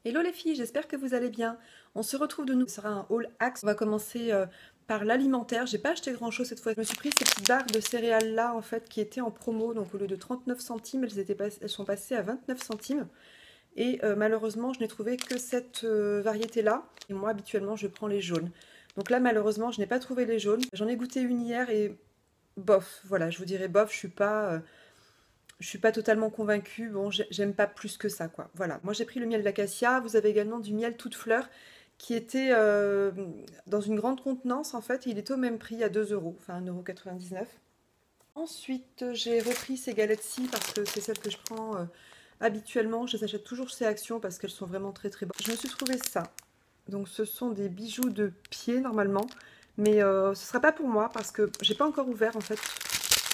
Hello les filles, j'espère que vous allez bien. On se retrouve de nouveau, ce sera un haul Axe. On va commencer par l'alimentaire. J'ai pas acheté grand chose cette fois. Je me suis pris ces petites barres de céréales là en fait qui étaient en promo. Donc au lieu de 39 centimes, elles sont passées à 29 centimes. Et malheureusement, je n'ai trouvé que cette variété là. Et moi habituellement, je prends les jaunes. Donc là malheureusement, je n'ai pas trouvé les jaunes. J'en ai goûté une hier et bof, voilà, je vous dirais bof, je suis pas totalement convaincue. Bon, j'aime pas plus que ça, quoi. Voilà. Moi, j'ai pris le miel d'acacia. Vous avez également du miel toute fleur qui était dans une grande contenance, en fait. Il était au même prix, à 2 euros, enfin 1,99 €. Ensuite, j'ai repris ces galettes-ci parce que c'est celles que je prends habituellement. Je les achète toujours chez Action parce qu'elles sont vraiment très très bonnes. Je me suis trouvé ça. Donc, ce sont des bijoux de pied, normalement. Mais ce ne sera pas pour moi parce que j'ai pas encore ouvert, en fait.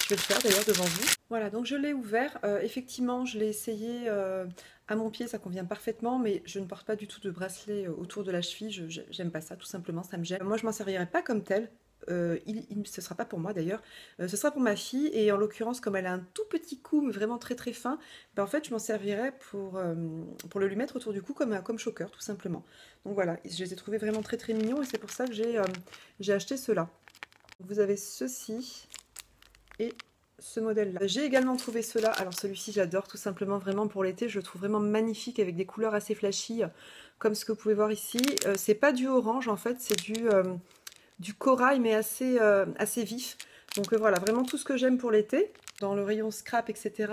Je vais le faire d'ailleurs devant vous. Voilà, donc je l'ai ouvert. Effectivement, je l'ai essayé à mon pied, ça convient parfaitement, mais je ne porte pas du tout de bracelet autour de la cheville. J'aime pas ça, tout simplement, ça me gêne. Moi, je m'en servirai pas comme tel. Ce sera pas pour moi d'ailleurs. Ce sera pour ma fille. Et en l'occurrence, comme elle a un tout petit cou, mais vraiment très très fin, ben, en fait, je m'en servirai pour le lui mettre autour du cou comme choker, tout simplement. Donc voilà, je les ai trouvés vraiment très très mignons et c'est pour ça que j'ai acheté ceux-là. Vous avez ceci et ce modèle là. J'ai également trouvé cela, alors celui-ci j'adore tout simplement, vraiment pour l'été, je le trouve vraiment magnifique avec des couleurs assez flashy comme ce que vous pouvez voir ici. C'est pas du orange en fait, c'est du corail mais assez vif. Donc voilà, vraiment tout ce que j'aime pour l'été. Dans le rayon scrap, etc.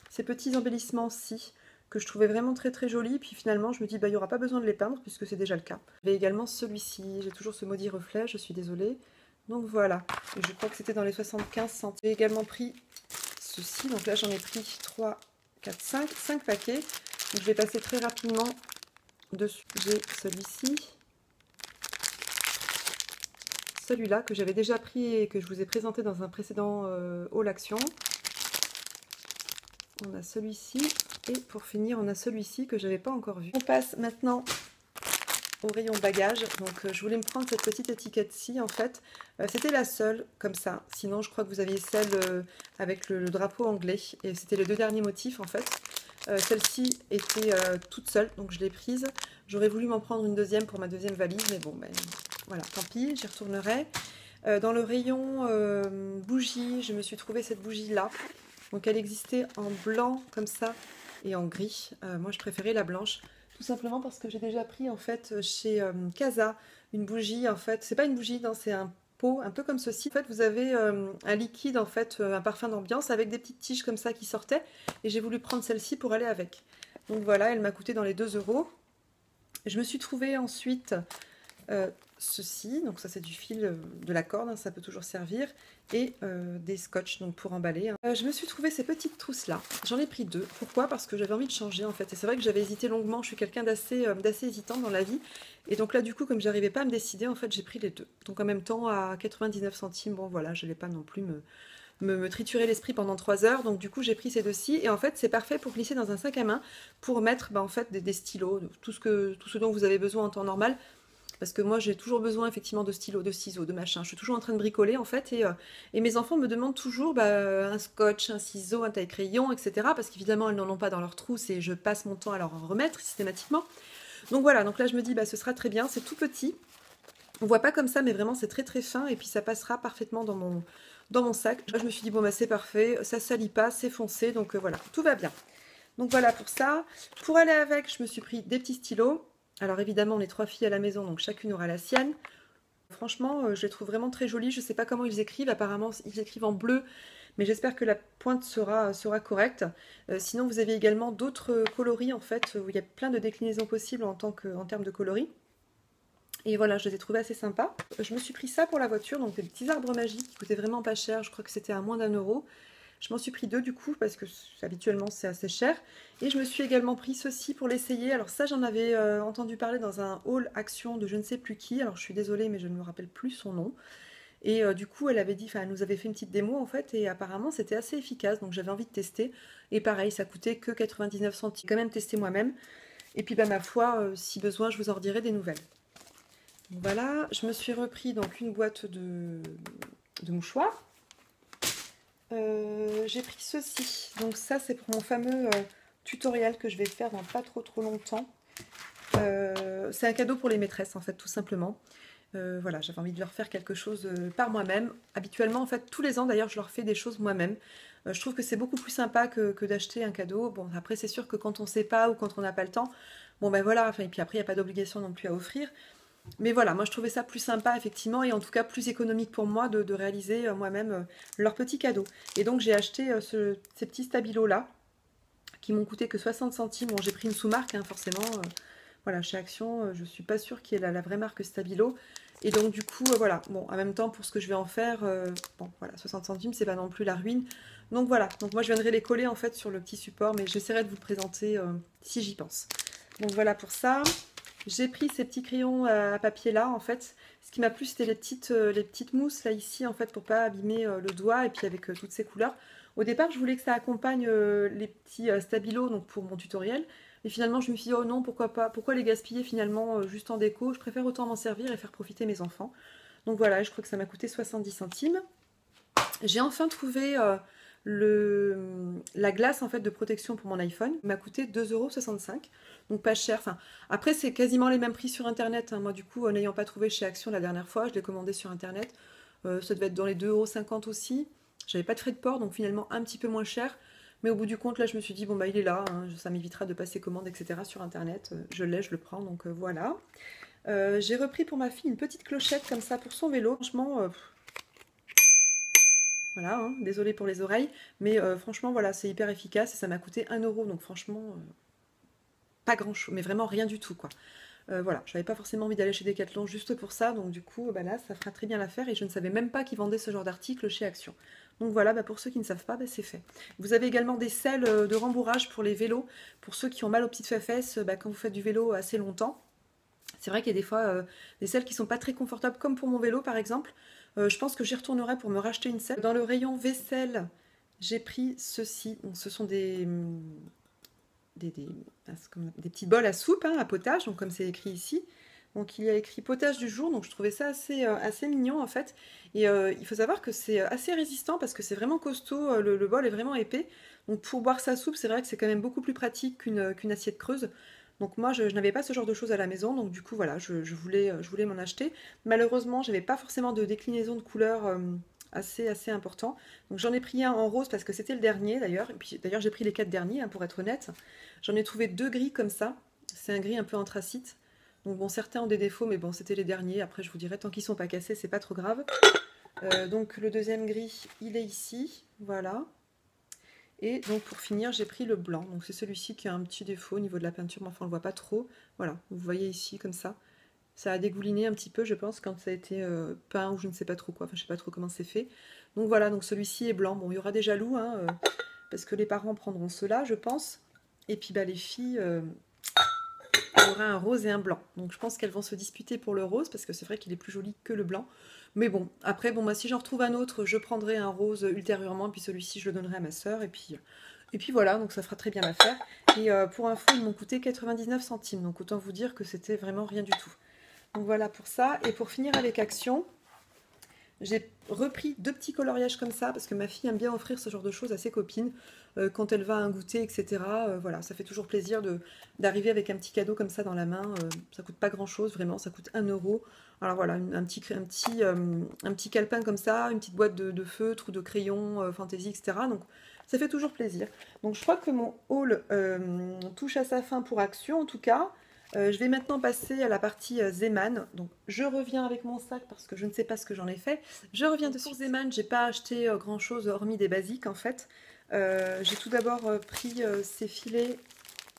Ces petits embellissements-ci que je trouvais vraiment très très jolis. Puis finalement je me dis bah il n'y aura pas besoin de les peindre puisque c'est déjà le cas. J'ai également celui-ci, j'ai toujours ce maudit reflet, je suis désolée. Donc voilà, je crois que c'était dans les 75 centimes. J'ai également pris ceci, donc là j'en ai pris 3, 4, 5 paquets. Donc je vais passer très rapidement dessus. J'ai celui-ci, celui-là que j'avais déjà pris et que je vous ai présenté dans un précédent haul action. On a celui-ci et pour finir on a celui-ci que je n'avais pas encore vu. On passe maintenant au rayon bagages. Donc je voulais me prendre cette petite étiquette-ci en fait. C'était la seule comme ça. Sinon je crois que vous aviez celle avec le drapeau anglais. Et c'était les deux derniers motifs en fait. Celle-ci était toute seule, donc je l'ai prise. J'aurais voulu m'en prendre une deuxième pour ma deuxième valise, mais bon, ben voilà, tant pis, j'y retournerai. Dans le rayon bougie, je me suis trouvé cette bougie-là. Donc elle existait en blanc comme ça et en gris. Moi je préférais la blanche. Tout simplement parce que j'ai déjà pris en fait chez Casa une bougie en fait. C'est pas une bougie, non, c'est un pot, un peu comme ceci. En fait, vous avez un liquide, en fait, un parfum d'ambiance avec des petites tiges comme ça qui sortaient. Et j'ai voulu prendre celle-ci pour aller avec. Donc voilà, elle m'a coûté dans les 2 euros. Je me suis trouvée ensuite ceci, donc ça c'est du fil de la corde, hein, ça peut toujours servir, et des scotch donc pour emballer. Je me suis trouvé ces petites trousses là, j'en ai pris 2. Pourquoi? Parce que j'avais envie de changer en fait, et c'est vrai que j'avais hésité longuement, je suis quelqu'un d'assez hésitant dans la vie, et donc là du coup comme j'arrivais pas à me décider, en fait j'ai pris les 2. Donc en même temps à 99 centimes, bon voilà, je n'allais pas non plus me triturer l'esprit pendant 3 heures, donc du coup j'ai pris ces deux-ci, et en fait c'est parfait pour glisser dans un sac à main, pour mettre en fait des stylos, tout ce dont vous avez besoin en temps normal. Parce que moi, j'ai toujours besoin effectivement de stylos, de ciseaux, de machin. Je suis toujours en train de bricoler en fait. Et mes enfants me demandent toujours un scotch, un ciseau, un taille-crayon, etc. Parce qu'évidemment, elles n'en ont pas dans leur trousse et je passe mon temps à leur en remettre systématiquement. Donc voilà, donc là je me dis, ce sera très bien. C'est tout petit. On voit pas comme ça, mais vraiment c'est très très fin. Et puis ça passera parfaitement dans mon sac. Là, je me suis dit, bon c'est parfait. Ça salit pas, c'est foncé. Donc voilà, tout va bien. Donc voilà pour ça. Pour aller avec, je me suis pris des petits stylos. Alors évidemment, on est 3 filles à la maison, donc chacune aura la sienne. Franchement, je les trouve vraiment très jolies. Je ne sais pas comment ils écrivent. Apparemment, ils écrivent en bleu, mais j'espère que la pointe sera correcte. Sinon, vous avez également d'autres coloris, en fait, où il y a plein de déclinaisons possibles en termes de coloris. Et voilà, je les ai trouvés assez sympas. Je me suis pris ça pour la voiture, donc des petits arbres magiques qui coûtaient vraiment pas cher. Je crois que c'était à moins d'1 €. Je m'en suis pris 2 du coup, parce que habituellement c'est assez cher. Et je me suis également pris ceci pour l'essayer. Alors ça, j'en avais entendu parler dans un haul action de je ne sais plus qui. Alors je suis désolée, mais je ne me rappelle plus son nom. Et du coup, elle nous avait fait une petite démo en fait, et apparemment c'était assez efficace. Donc j'avais envie de tester. Et pareil, ça coûtait que 99 centimes. J'ai quand même testé moi-même. Et puis ma foi, si besoin, je vous en redirai des nouvelles. Donc, voilà, je me suis repris donc une boîte de mouchoirs. J'ai pris ceci, donc ça c'est pour mon fameux tutoriel que je vais faire dans pas trop longtemps. C'est un cadeau pour les maîtresses en fait, tout simplement. Voilà, j'avais envie de leur faire quelque chose par moi-même. Habituellement, en fait, tous les ans d'ailleurs, je leur fais des choses moi-même. Je trouve que c'est beaucoup plus sympa que d'acheter un cadeau. Bon, après, c'est sûr que quand on ne sait pas ou quand on n'a pas le temps, bon ben voilà, enfin, et puis après, il n'y a pas d'obligation non plus à offrir. Mais voilà, moi je trouvais ça plus sympa effectivement et en tout cas plus économique pour moi de réaliser moi-même leur petit cadeau. Et donc j'ai acheté ces petits stabilos là qui m'ont coûté que 60 centimes. Bon, j'ai pris une sous-marque hein, forcément. Voilà, chez Action, je suis pas sûre qu'il y ait la vraie marque Stabilo. Et donc du coup, voilà, bon, en même temps pour ce que je vais en faire, bon voilà, 60 centimes, c'est pas non plus la ruine. Donc voilà, donc moi je viendrai les coller en fait sur le petit support, mais j'essaierai de vous le présenter si j'y pense. Donc voilà pour ça. J'ai pris ces petits crayons à papier là en fait. Ce qui m'a plu c'était les petites mousses là ici en fait pour pas abîmer le doigt et puis avec toutes ces couleurs. Au départ je voulais que ça accompagne les petits stabilos donc pour mon tutoriel. Et finalement je me suis dit oh non pourquoi pas, pourquoi les gaspiller finalement juste en déco. Je préfère autant m'en servir et faire profiter mes enfants. Donc voilà, je crois que ça m'a coûté 70 centimes. J'ai enfin trouvé la glace en fait de protection pour mon iPhone. Il m'a coûté 2,65 €, donc pas cher. Enfin, après c'est quasiment les mêmes prix sur internet. Hein. Moi du coup, n'ayant pas trouvé chez Action la dernière fois, je l'ai commandé sur internet. Ça devait être dans les 2,50 € aussi. J'avais pas de frais de port, donc finalement un petit peu moins cher. Mais au bout du compte, là, je me suis dit, bon, bah, il est là, hein, ça m'évitera de passer commande, etc. sur Internet. Je l'ai, je le prends, donc voilà. J'ai repris pour ma fille une petite clochette comme ça pour son vélo. Franchement, voilà, hein, désolée pour les oreilles, mais franchement, voilà, c'est hyper efficace et ça m'a coûté 1 €, donc franchement, pas grand-chose, mais vraiment rien du tout, quoi. Voilà, j'avais pas forcément envie d'aller chez Decathlon juste pour ça, donc du coup, bah là, ça fera très bien l'affaire et je ne savais même pas qu'ils vendaient ce genre d'article chez Action. Donc voilà, bah pour ceux qui ne savent pas, bah c'est fait. Vous avez également des selles de rembourrage pour les vélos, pour ceux qui ont mal aux petites fesses, bah, quand vous faites du vélo assez longtemps. C'est vrai qu'il y a des fois des selles qui sont pas très confortables, comme pour mon vélo par exemple. Je pense que j'y retournerai pour me racheter une selle. Dans le rayon vaisselle, j'ai pris ceci. Donc, ce sont des, des, des petits bols à soupe, hein, à potage, donc comme c'est écrit ici. Donc il y a écrit potage du jour, donc je trouvais ça assez mignon en fait. Et il faut savoir que c'est assez résistant parce que c'est vraiment costaud, le bol est vraiment épais. Donc pour boire sa soupe, c'est vrai que c'est quand même beaucoup plus pratique qu'une assiette creuse. Donc moi je n'avais pas ce genre de choses à la maison, donc du coup voilà, je voulais m'en acheter. Malheureusement, j'avais pas forcément de déclinaison de couleurs assez important. Donc j'en ai pris un en rose parce que c'était le dernier d'ailleurs. Et puis d'ailleurs j'ai pris les 4 derniers hein, pour être honnête. J'en ai trouvé 2 gris comme ça. C'est un gris un peu anthracite. Donc bon, certains ont des défauts, mais bon, c'était les derniers. Après, je vous dirai, tant qu'ils sont pas cassés, c'est pas trop grave. Donc le deuxième gris, il est ici. Voilà. Et donc pour finir, j'ai pris le blanc. Donc c'est celui-ci qui a un petit défaut au niveau de la peinture, mais enfin on le voit pas trop. Voilà, vous voyez ici comme ça. Ça a dégouliné un petit peu, je pense, quand ça a été peint ou je ne sais pas trop quoi. Enfin, je sais pas trop comment c'est fait. Donc voilà, donc celui-ci est blanc. Bon, il y aura des jaloux, hein, parce que les parents prendront cela, je pense. Et puis bah les filles, il y aura un rose et un blanc. Donc je pense qu'elles vont se disputer pour le rose, parce que c'est vrai qu'il est plus joli que le blanc. Mais bon, après, bon, moi, si j'en retrouve un autre, je prendrai un rose ultérieurement, puis celui-ci, je le donnerai à ma sœur, et puis voilà, donc ça fera très bien l'affaire. Et pour info, ils m'ont coûté 99 centimes, donc autant vous dire que c'était vraiment rien du tout. Donc voilà pour ça, et pour finir avec Action, j'ai repris 2 petits coloriages comme ça, parce que ma fille aime bien offrir ce genre de choses à ses copines, quand elle va à un goûter, etc. Voilà, ça fait toujours plaisir d'arriver avec un petit cadeau comme ça dans la main. Ça coûte pas grand chose, vraiment, ça coûte 1 €. Alors voilà, un petit calepin comme ça, une petite boîte de feutres ou de crayons fantaisie, etc. Donc ça fait toujours plaisir. Donc je crois que mon haul touche à sa fin pour Action en tout cas. Je vais maintenant passer à la partie Zeman. Donc je reviens avec mon sac parce que je ne sais pas ce que j'en ai fait. Je reviens dessus. Pour Zeman, j'ai pas acheté grand chose hormis des basiques en fait. J'ai tout d'abord pris ces filets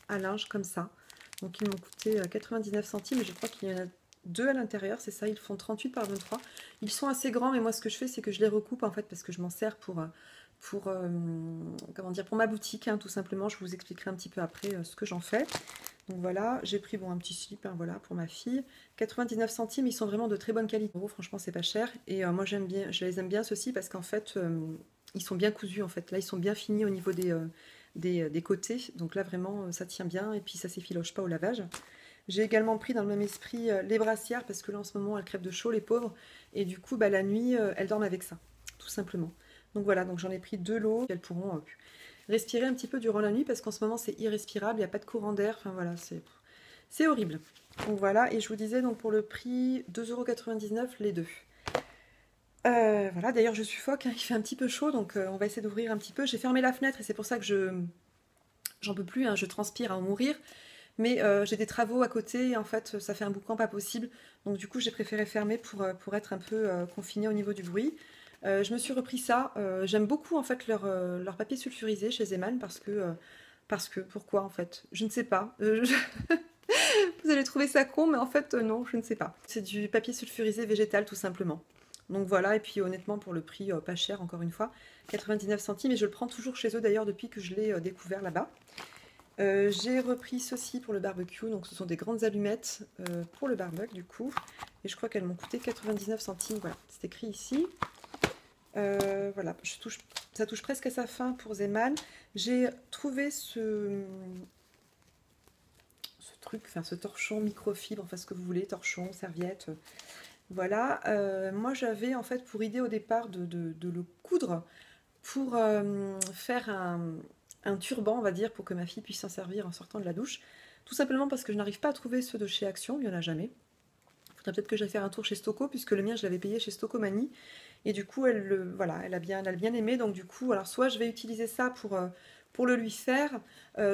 à linge comme ça. Donc ils m'ont coûté 99 centimes et je crois qu'il y en a 2 à l'intérieur, c'est ça, ils font 38 par 23. Ils sont assez grands, mais moi ce que je fais c'est que je les recoupe en fait parce que je m'en sers comment dire, pour ma boutique, hein, tout simplement. Je vous expliquerai un petit peu après ce que j'en fais. Donc voilà, j'ai pris bon, un petit slip hein, voilà, pour ma fille. 99 centimes, ils sont vraiment de très bonne qualité. Oh, franchement, c'est pas cher. Et moi, j'aime bien, je les aime bien ceux-ci parce qu'en fait, ils sont bien cousus. En fait. Là, ils sont bien finis au niveau des côtés. Donc là, vraiment, ça tient bien et puis ça s'effiloche pas au lavage. J'ai également pris dans le même esprit les brassières parce que là, en ce moment, elles crèvent de chaud, les pauvres. Et du coup, bah, la nuit, elles dorment avec ça, tout simplement. Donc voilà, donc j'en ai pris 2 lots. Elles pourront respirer un petit peu durant la nuit parce qu'en ce moment c'est irrespirable, il n'y a pas de courant d'air, enfin voilà, C'est horrible. Donc voilà, et je vous disais donc pour le prix 2,99 € les deux. Voilà, d'ailleurs je suffoque, hein, il fait un petit peu chaud, donc on va essayer d'ouvrir un petit peu. J'ai fermé la fenêtre et c'est pour ça que j'en peux plus, hein, je transpire à en mourir. Mais j'ai des travaux à côté et en fait ça fait un boucan pas possible. Donc du coup j'ai préféré fermer pour être un peu confinée au niveau du bruit. Je me suis repris ça. J'aime beaucoup en fait leur papier sulfurisé chez Zeman pourquoi en fait? Je ne sais pas. Vous allez trouver ça con, mais en fait non, je ne sais pas. C'est du papier sulfurisé végétal tout simplement. Donc voilà, et puis honnêtement pour le prix pas cher encore une fois, 99 centimes, et je le prends toujours chez eux d'ailleurs depuis que je l'ai découvert là-bas. J'ai repris ceci pour le barbecue, donc ce sont des grandes allumettes pour le barbecue du coup, et je crois qu'elles m'ont coûté 99 centimes, voilà, c'est écrit ici. Voilà, ça touche presque à sa fin pour Zeman. J'ai trouvé ce truc, enfin ce torchon microfibre, enfin ce que vous voulez, torchon, serviette, voilà. Moi j'avais en fait pour idée au départ de le coudre pour faire un turban, on va dire, pour que ma fille puisse s'en servir en sortant de la douche. Tout simplement parce que je n'arrive pas à trouver ceux de chez Action, il n'y en a jamais. Il faudrait peut-être que j'aille faire un tour chez Stocco, puisque le mien je l'avais payé chez Stoccomanie. Et du coup, voilà, elle a bien aimé. Donc du coup, alors soit je vais utiliser ça pour le lui faire,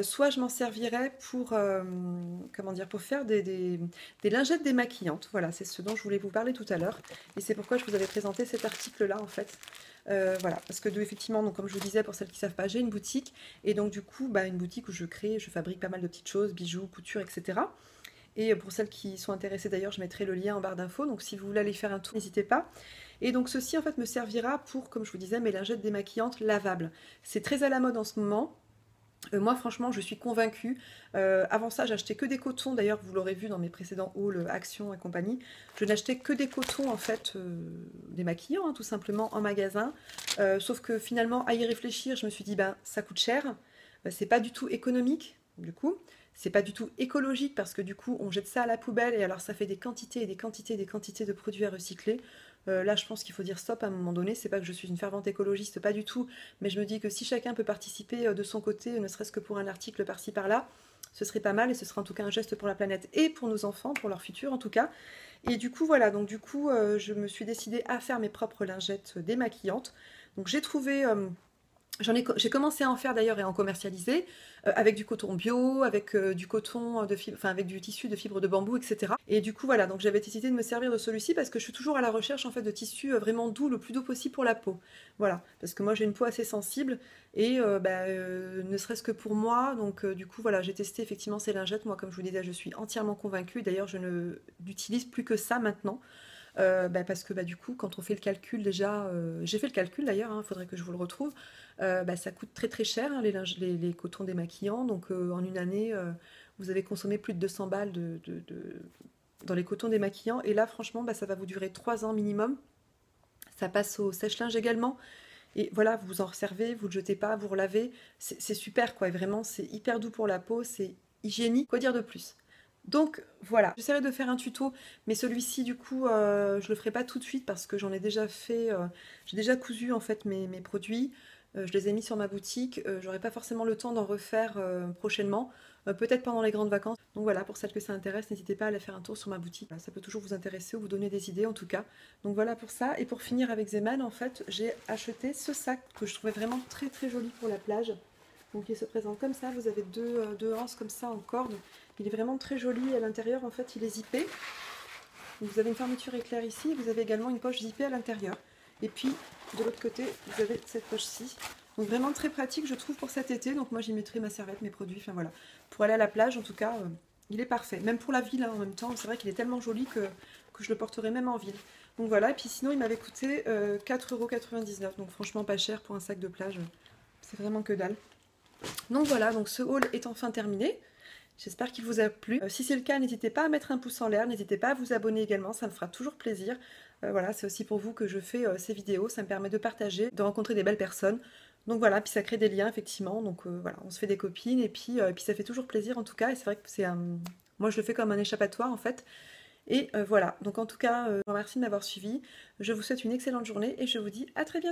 soit je m'en servirai comment dire, pour faire des lingettes démaquillantes. Voilà, c'est ce dont je voulais vous parler tout à l'heure. Et c'est pourquoi je vous avais présenté cet article-là, en fait. Voilà, parce que effectivement, donc, comme je vous disais, pour celles qui ne savent pas, j'ai une boutique. Et donc du coup, une boutique où je fabrique pas mal de petites choses, bijoux, couture, etc. Et pour celles qui sont intéressées d'ailleurs, je mettrai le lien en barre d'infos. Donc si vous voulez aller faire un tour, n'hésitez pas. Et donc ceci en fait me servira pour, comme je vous disais, mes lingettes démaquillantes lavables. C'est très à la mode en ce moment. Moi franchement je suis convaincue. Avant ça j'achetais que des cotons, d'ailleurs vous l'aurez vu dans mes précédents hauls Action et compagnie. Je n'achetais que des cotons en fait, démaquillants tout simplement en magasin. Sauf que finalement à y réfléchir je me suis dit ça coûte cher. C'est pas du tout économique du coup. C'est pas du tout écologique parce que du coup on jette ça à la poubelle et alors ça fait des quantités et des quantités et des quantités de produits à recycler. Là je pense qu'il faut dire stop à un moment donné, c'est pas que je suis une fervente écologiste, pas du tout, mais je me dis que si chacun peut participer de son côté, ne serait-ce que pour un article par-ci par-là, ce serait pas mal et ce serait en tout cas un geste pour la planète et pour nos enfants, pour leur futur en tout cas. Et du coup voilà, donc du coup je me suis décidée à faire mes propres lingettes démaquillantes. Donc j'ai trouvé... j'ai commencé à en faire d'ailleurs et à en commercialiser avec du coton bio, avec du coton de fibre, enfin avec du tissu de fibre de bambou, etc. Et du coup voilà, donc j'avais décidé de me servir de celui-ci parce que je suis toujours à la recherche en fait de tissus vraiment doux, le plus doux possible pour la peau. Voilà, parce que moi j'ai une peau assez sensible et ne serait-ce que pour moi, donc du coup voilà, j'ai testé effectivement ces lingettes. Moi comme je vous disais, je suis entièrement convaincue. D'ailleurs je ne n'utilise plus que ça maintenant. Parce que du coup, quand on fait le calcul déjà, j'ai fait le calcul d'ailleurs, il faudrait que je vous le retrouve, ça coûte très très cher hein, les cotons démaquillants, donc en une année, vous avez consommé plus de 200 balles dans les cotons démaquillants, et là franchement, ça va vous durer 3 ans minimum. Ça passe au sèche-linge également, et voilà, vous en resservez, vous ne le jetez pas, vous relavez, c'est super quoi, et vraiment c'est hyper doux pour la peau, c'est hygiénique, quoi dire de plus? Donc voilà, j'essaierai de faire un tuto, mais celui-ci du coup je le ferai pas tout de suite parce que j'en ai déjà fait, j'ai déjà cousu en fait mes produits, je les ai mis sur ma boutique, j'aurai pas forcément le temps d'en refaire prochainement, peut-être pendant les grandes vacances. Donc voilà, pour celles que ça intéresse, n'hésitez pas à aller faire un tour sur ma boutique, ça peut toujours vous intéresser ou vous donner des idées en tout cas. Donc voilà pour ça, et pour finir avec Zeman en fait, j'ai acheté ce sac que je trouvais vraiment très très joli pour la plage. Donc il se présente comme ça, vous avez deux anses comme ça en corde. Il est vraiment très joli, à l'intérieur en fait il est zippé. Donc, vous avez une fermeture éclair ici, vous avez également une poche zippée à l'intérieur. Et puis de l'autre côté vous avez cette poche-ci. Donc vraiment très pratique je trouve pour cet été, donc moi j'y mettrai ma serviette, mes produits, enfin voilà. Pour aller à la plage en tout cas, il est parfait. Même pour la ville en même temps, c'est vrai qu'il est tellement joli que je le porterai même en ville. Donc voilà, et puis sinon il m'avait coûté 4,99 €, donc franchement pas cher pour un sac de plage, c'est vraiment que dalle. Donc voilà, donc ce haul est enfin terminé. J'espère qu'il vous a plu. Si c'est le cas, n'hésitez pas à mettre un pouce en l'air, n'hésitez pas à vous abonner également, ça me fera toujours plaisir. Voilà, c'est aussi pour vous que je fais ces vidéos, ça me permet de partager, de rencontrer des belles personnes. Donc voilà, puis ça crée des liens effectivement, donc voilà, on se fait des copines et puis ça fait toujours plaisir en tout cas, et c'est vrai que c'est un... Moi je le fais comme un échappatoire en fait. Et voilà, donc en tout cas, je vous remercie de m'avoir suivi, je vous souhaite une excellente journée et je vous dis à très bientôt.